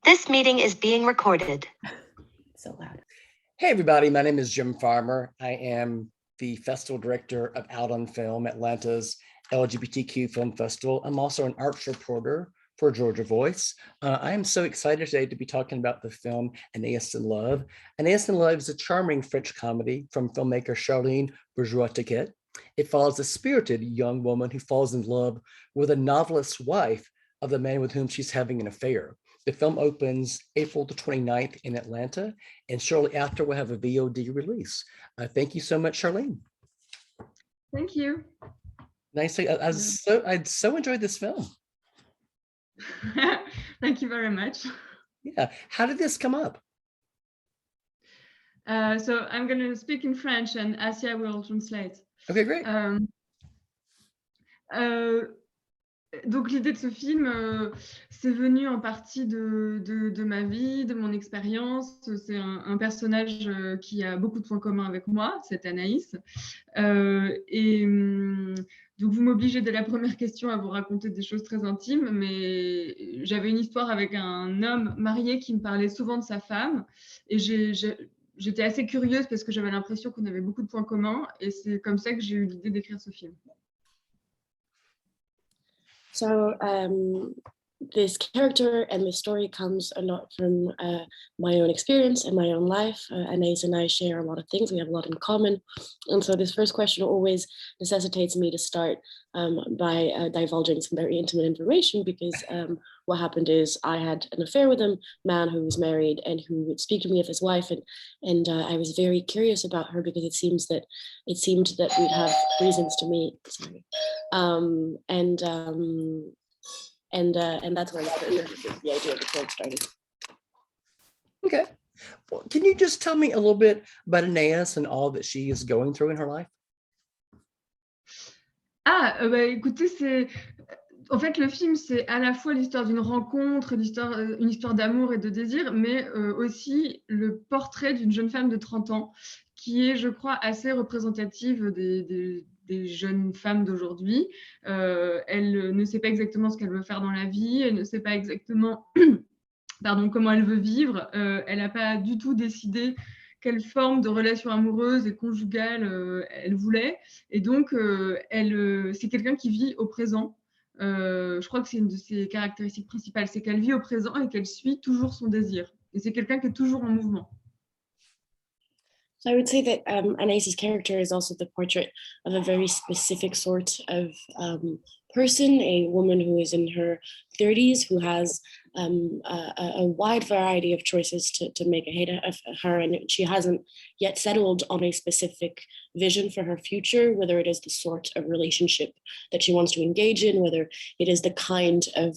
This meeting is being recorded. So loud. Hey everybody, my name is Jim Farmer. I am the festival director of Out on Film, Atlanta's LGBTQ film festival. I'm also an arts reporter for Georgia Voice. I am so excited today to be talking about the film Anais in Love. Anais in Love is a charming French comedy from filmmaker Charline Bourgeois-Tacquet. It follows a spirited young woman who falls in love with a novelist's wife of the man with whom she's having an affair. The film opens April the 29th in Atlanta, and shortly after we'll have a VOD release. Thank you so much, Charline. Thank you. Nice. I'd so enjoyed this film. Thank you very much. Yeah. How did this come up? So I'm going to speak in French and Asia will translate. Okay, great. Donc l'idée de ce film, c'est venu en partie de ma vie, de mon expérience. C'est un personnage qui a beaucoup de points communs avec moi, c'est Anaïs. Donc vous m'obligez dès la première question à vous raconter des choses très intimes, mais j'avais une histoire avec un homme marié qui me parlait souvent de sa femme, et j'étais assez curieuse parce que j'avais l'impression qu'on avait beaucoup de points communs, et c'est comme ça que j'ai eu l'idée d'écrire ce film. So this character and the story comes a lot from my own experience and my own life. Anais and I share a lot of things. We have a lot in common. And so this first question always necessitates me to start by divulging some very intimate information, because what happened is I had an affair with a man who was married and who would speak to me of his wife. And I was very curious about her because it seemed that we'd have reasons to meet. Sorry. And that's where the idea of the film started. Okay. Well, can you just tell me a little bit about Anais and all that she is going through in her life? Écoutez, en fait, le film, c'est à la fois l'histoire d'une rencontre, une histoire d'amour et de désir, mais aussi le portrait d'une jeune femme de 30 ans qui est, je crois, assez représentative des jeunes femmes d'aujourd'hui. Elle ne sait pas exactement ce qu'elle veut faire dans la vie, elle ne sait pas exactement comment elle veut vivre, elle n'a pas du tout décidé quelle forme de relation amoureuse et conjugale elle voulait, et donc c'est quelqu'un qui vit au présent. Je crois que c'est une de ses caractéristiques principales, c'est qu'elle vit au présent et qu'elle suit toujours son désir, et c'est quelqu'un qui est toujours en mouvement. So I would say that Anais's character is also the portrait of a very specific sort of person, a woman who is in her 30s, who has a wide variety of choices to make ahead of her, and she hasn't yet settled on a specific vision for her future, whether it is the sort of relationship that she wants to engage in, whether it is the kind of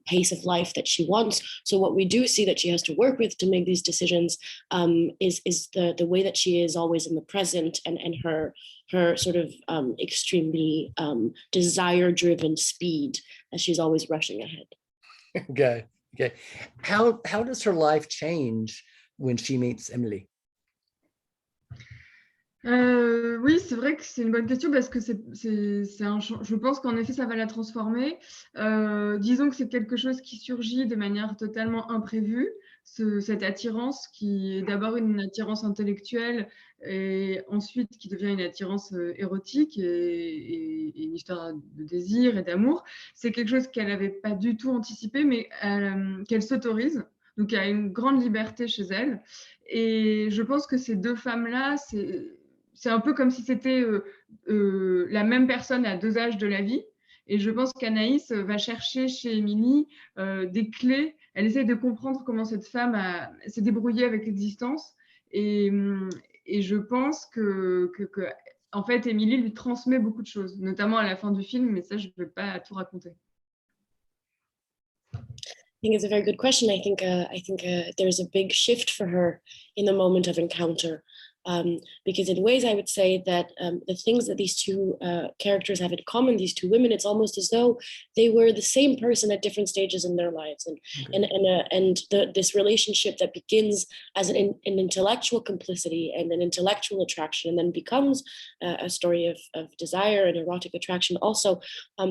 pace of life that she wants. So what we do see that she has to work with to make these decisions is the way that she is always in the present, and her sort of extremely desire-driven speed, as she's always rushing ahead. Okay. How does her life change when she meets Emily? Oui, c'est vrai que c'est une bonne question, parce que je pense qu'en effet, ça va la transformer. Disons que c'est quelque chose qui surgit de manière totalement imprévue, cette attirance qui est d'abord une attirance intellectuelle et ensuite qui devient une attirance érotique et une histoire de désir et d'amour. C'est quelque chose qu'elle n'avait pas du tout anticipé, mais qu'elle s'autorise. Donc, il y a une grande liberté chez elle. Et je pense que ces deux femmes-là, c'est un peu comme si c'était la même personne à deux âges de la vie. Et je pense qu'Anaïs va chercher chez Émilie des clés. Elle essaie de comprendre comment cette femme s'est débrouillée avec l'existence. Et je pense que en fait, Émilie lui transmet beaucoup de choses, notamment à la fin du film, mais ça, je ne vais pas tout raconter. I think it's a very good question. I think there's a big shift for her in the moment of encounter. because in ways I would say that the things that these two characters have in common, these two women, it's almost as though they were the same person at different stages in their lives, this relationship that begins as an intellectual complicity and an intellectual attraction, and then becomes a story of desire and erotic attraction. Also,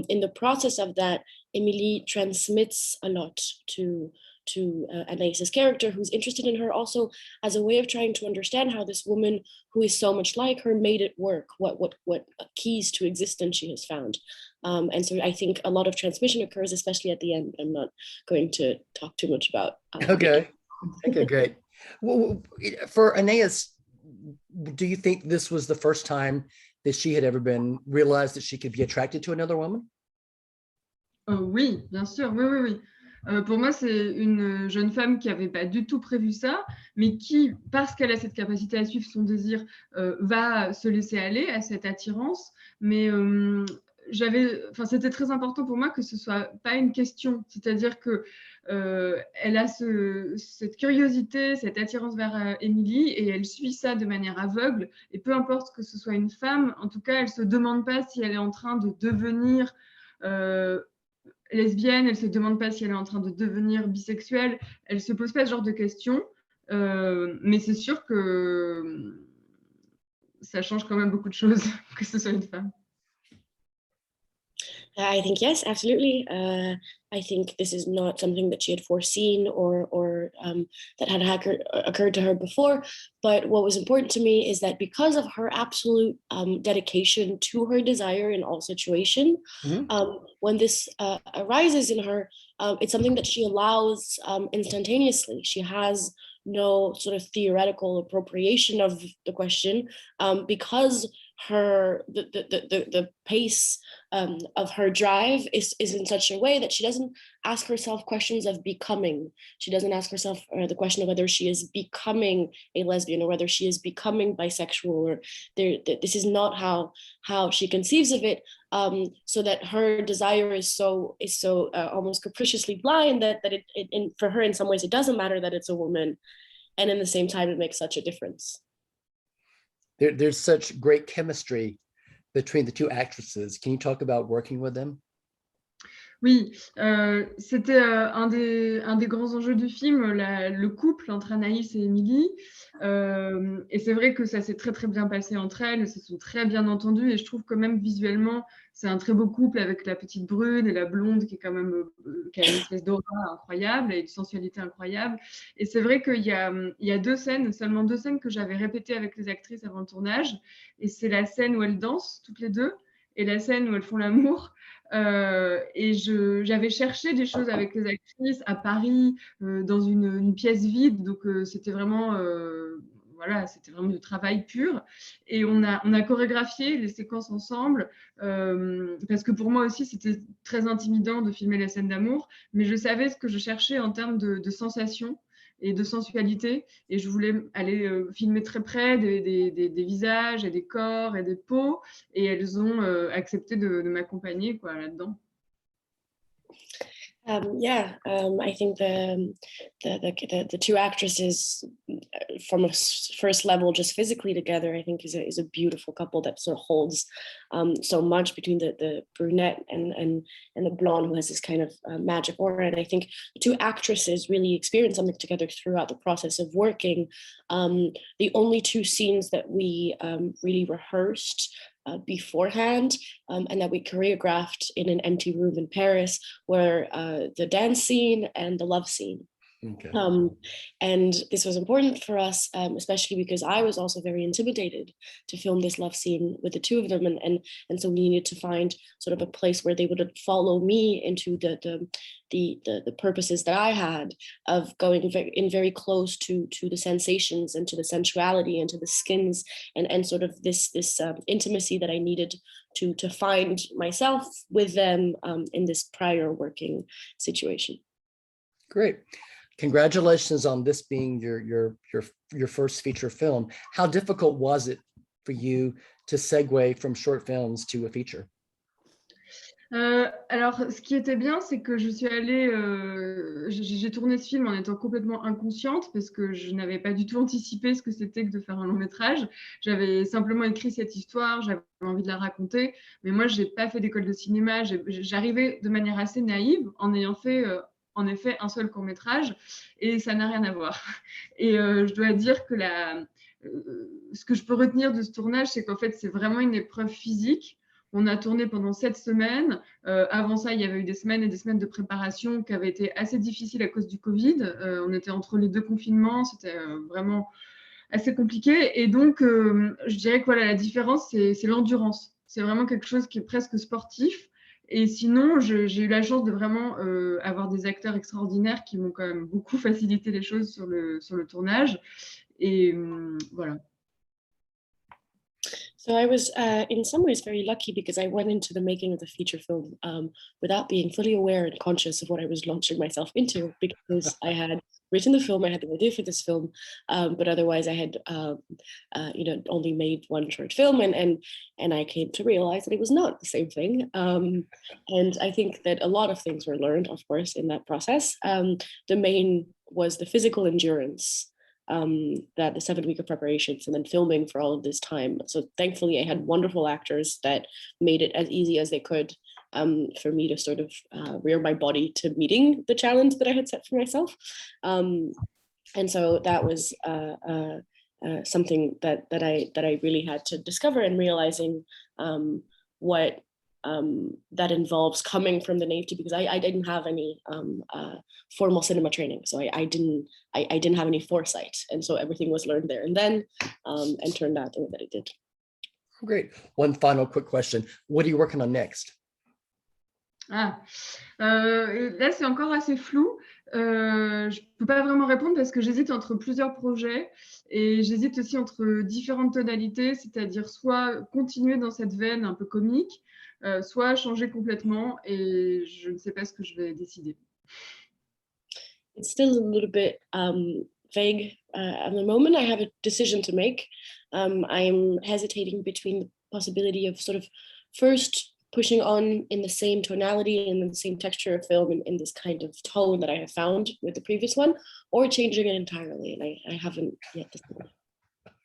in the process of that, Emilie transmits a lot to Anais's character, who's interested in her also as a way of trying to understand how this woman who is so much like her made it work, what keys to existence she has found. And so I think a lot of transmission occurs, especially at the end. I'm not going to talk too much about. Okay, great. Well, for Anais, do you think this was the first time that she had ever been realized that she could be attracted to another woman? Oui, bien sûr, oui. Pour moi, c'est une jeune femme qui n'avait pas du tout prévu ça, mais qui, parce qu'elle a cette capacité à suivre son désir, va se laisser aller à cette attirance. Mais c'était très important pour moi que ce soit pas une question, c'est-à-dire que elle a cette curiosité, cette attirance vers Emilie, et elle suit ça de manière aveugle. Et peu importe que ce soit une femme, en tout cas, elle se demande pas si elle est en train de devenir lesbienne, elle se demande pas si elle est en train de devenir bisexuelle, elle se pose pas ce genre de questions, mais c'est sûr que ça change quand même beaucoup de choses que ce soit une femme. I think yes, absolutely. I think this is not something that she had foreseen or that had occurred to her before. But what was important to me is that because of her absolute dedication to her desire in all situations, when this arises in her, it's something that she allows instantaneously. She has no sort of theoretical appropriation of the question because the pace of her drive is in such a way that she doesn't ask herself questions of becoming. She doesn't ask herself the question of whether she is becoming a lesbian or whether she is becoming bisexual. Or this is not how she conceives of it. So that her desire is so almost capriciously blind that it for her in some ways it doesn't matter that it's a woman, and in the same time it makes such a difference. There's such great chemistry between the two actresses. Can you talk about working with them? Oui, c'était un des grands enjeux du film, le couple entre Anaïs et Émilie. Et c'est vrai que ça s'est très très bien passé entre elles, elles se sont très bien entendues, et je trouve que même visuellement, c'est un très beau couple avec la petite brune et la blonde qui est quand même qui a une espèce d'aura incroyable et une sensualité incroyable. Et c'est vrai qu'il y a seulement deux scènes que j'avais répétées avec les actrices avant le tournage, et c'est la scène où elles dansent toutes les deux et la scène où elles font l'amour. Et j'avais cherché des choses avec les actrices à Paris, dans une pièce vide, donc c'était vraiment du travail pur. Et on a chorégraphié les séquences ensemble, parce que pour moi aussi c'était très intimidant de filmer les scènes d'amour, mais je savais ce que je cherchais en termes de sensations et de sensualité, et je voulais aller filmer très près des visages et des corps et des peaux, et elles ont accepté de m'accompagner là-dedans. I think the two actresses from a first level, just physically together, I think is a beautiful couple that sort of holds so much between the brunette and the blonde, who has this kind of magic aura. And I think the two actresses really experience something together throughout the process of working. The only two scenes that we really rehearsed beforehand and that we choreographed in an empty room in Paris were the dance scene and the love scene. Okay. And this was important for us, especially because I was also very intimidated to film this love scene with the two of them, and so we needed to find sort of a place where they would follow me into the purposes that I had of going very close to the sensations and to the sensuality and to the skins and sort of this intimacy that I needed to find myself with them in this prior working situation. Great. Congratulations on this being your first feature film. How difficult was it for you to segue from short films to a feature? Alors, ce qui était bien, c'est que je suis allée, j'ai tourné ce film en étant complètement inconsciente parce que je n'avais pas du tout anticipé ce que c'était que de faire un long métrage. J'avais simplement écrit cette histoire, j'avais envie de la raconter, mais moi, j'ai pas fait d'école de cinéma. J'arrivais de manière assez naïve en ayant fait, en effet, un seul court métrage, et ça n'a rien à voir. Et je dois dire que ce que je peux retenir de ce tournage, c'est qu'en fait, c'est vraiment une épreuve physique. On a tourné pendant 7 semaines. Avant ça, il y avait eu des semaines et des semaines de préparation qui avaient été assez difficiles à cause du Covid. On était entre les deux confinements, c'était vraiment assez compliqué. Et donc, je dirais que voilà, la différence, c'est l'endurance. C'est vraiment quelque chose qui est presque sportif. Et sinon, j'ai eu la chance de vraiment avoir des acteurs extraordinaires qui m'ont quand même beaucoup facilité les choses sur le tournage. Et voilà. So I was in some ways very lucky because I went into the making of the feature film without being fully aware and conscious of what I was launching myself into, because I had written the film, I had the idea for this film, but otherwise I had only made one short film, and I came to realize that it was not the same thing. And I think that a lot of things were learned, of course, in that process. The main was the physical endurance, that the 7 week of preparations and then filming for all of this time. So thankfully I had wonderful actors that made it as easy as they could for me to sort of rear my body to meeting the challenge that I had set for myself. And so that was something that I really had to discover, and realizing what that involves coming from the native, because I didn't have any formal cinema training, so I didn't have any foresight, and so everything was learned there and then, and turned out the way that it did. Great. One final quick question. What are you working on next? Là, c'est encore assez flou. Je ne peux pas vraiment répondre parce que j'hésite entre plusieurs projets, et j'hésite aussi entre différentes tonalités, c'est-à-dire soit continuer dans cette veine un peu comique, soit changer complètement, et je ne sais pas ce que je vais décider. It's still a little bit vague at the moment. I have a decision to make. I'm hesitating between the possibility of sort of first pushing on in the same tonality and in the same texture of film, in this kind of tone that I have found with the previous one, or changing it entirely. And I haven't yet decided.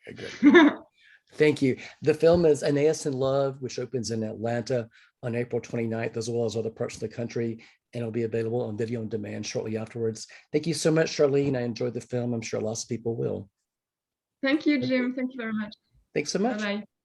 Okay, great. Thank you. The film is Anais in Love, which opens in Atlanta on April 29th, as well as other parts of the country, and it'll be available on video on demand shortly afterwards. Thank you so much, Charline. I enjoyed the film. I'm sure lots of people will. Thank you, Jim. Thank you very much. Thanks so much. Bye-bye.